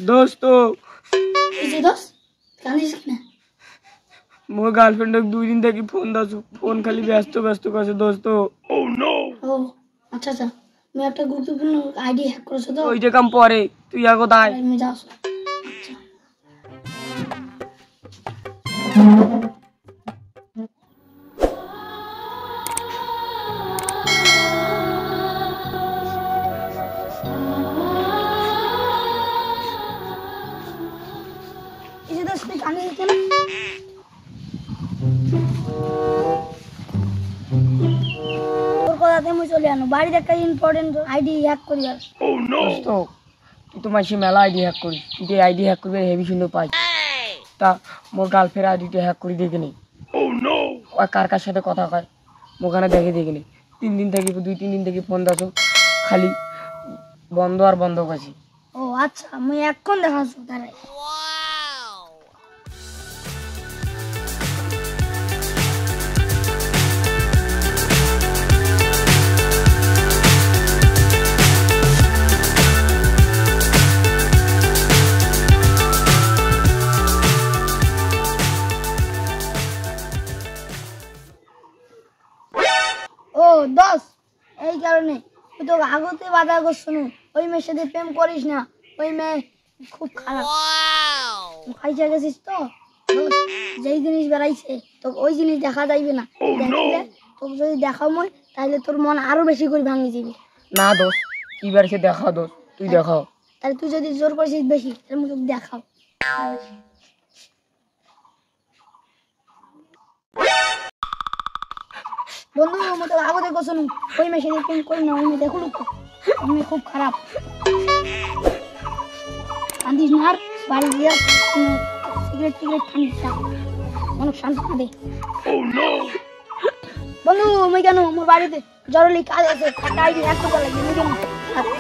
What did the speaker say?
दोस्तो इसी दोस्त कांदिस किना मोर गर्लफ्रेंड 2 दिन तक फोन दासु फोन खाली व्यस्त व्यस्त करছে दोस्तो ओह नो ओ अच्छा अच्छा मैं একটা গুরুত্বপূর্ণ আইডি হ্যাক করেছো তো ওইটা কাম পরে তুই আ কোথায় আমি যাচ্ছি আচ্ছা इसी दोस्त ने कांदिस किना চলে আনো বাড়িতে একটা ইম্পর্টেন্ট আইডি হ্যাক করি আর ওহ নো দোস্ত তুই তো মাসি মেলা আইডি হ্যাক করি তুই আইডি হ্যাক করবে হেভি সুন্দর পাই তা মোর গার্লফ্রেন্ড আইডিটা হ্যাক করে দেখিনি ওহ নো ওই কার সাথে কথা কয় মোখানে দেখে দেখিনি 3 দিন থেকে 2-3 দিন থেকে ফোন দাসো খালি বন্ধ আর বন্ধ করছি ও আচ্ছা আমি এখন দেখাচ্ছি তারাই ও দোস্ত এই কারণে তুই তো আগতে বাধা করছ না ওই মেয়ের সাথে প্রেম করিস না ওই মেয়ে খুব খারাপ খাইছে গেছিস তো যেই জিনিস বেড়াইছে তো ওই জিনিস দেখা যাইবে না দেখলে তোকে যদি দেখাও মই তাহলে তোর মন আরো বেশি করে ভাঙি যাবে না দোস্ত এবার সে দেখা দোস্ত তুই দেখাও তাহলে তুই যদি জোর করিস বেশি তাহলে মুখ দেখাও বন্ধু মতো আগতে গোছন ওই মেয়ে সাথে প্রেম করি না ওই মেয়ে দেখো লোক ওই মেয়ে খুব খারাপ কান্দিস না আর বাড়ি গিয়ে সিগারেট খানিস অনেক শান্তি দে বন্ধু আমি কেন আমার বাড়িতে জরুরি কাজ আছে একটা আইডি হ্যাক করতে লাগবে